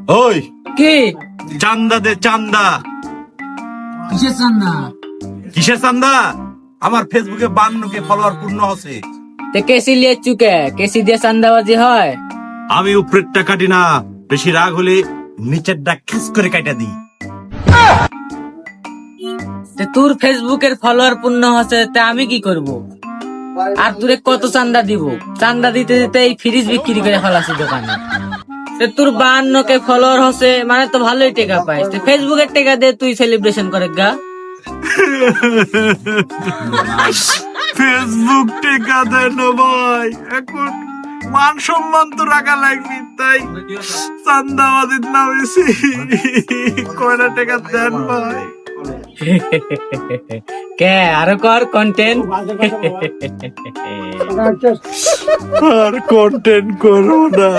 ওই কি চান্দা দে, চান্দা। কিসের চান্দা? কিসের চান্দা? আমার ফেসবুকে 52K ফলোয়ার পূর্ণ হচ্ছে। তে কেসি লিয়ে চুকে, কেসি দিয়ে চান্দাবাজি হয়? আমি উপরেরটা কাটি না, বেশি রাগ হলে নিচেরটা খিস করে কাটা দিই। তে তোর ফেসবুকের ফলোয়ার পূর্ণ হচ্ছে, তে আমি কি করব? আর তোরে কত চান্দা দিব? চান্দা দিতে দিতে এই ফ্রিজ বিক্রি করে ফেলাছি দোকানে। তে তোর 52K ফলোয়ার হচ্ছে মানে তো ভালোই টাকা পাইস। তে ফেসবুকের টাকা দিয়ে তুই সেলিব্রেশন করে গা। ফেসবুক টেকা দেয় না ভাই, এখন মান সম্মান তো রাখা লাগবে, তাই চান্দাবাজির নামেছি। কয়টা টাকা দেন ভাই? কে আরো কর কন্টেন্ট। আর কন্টেন্ট করো না।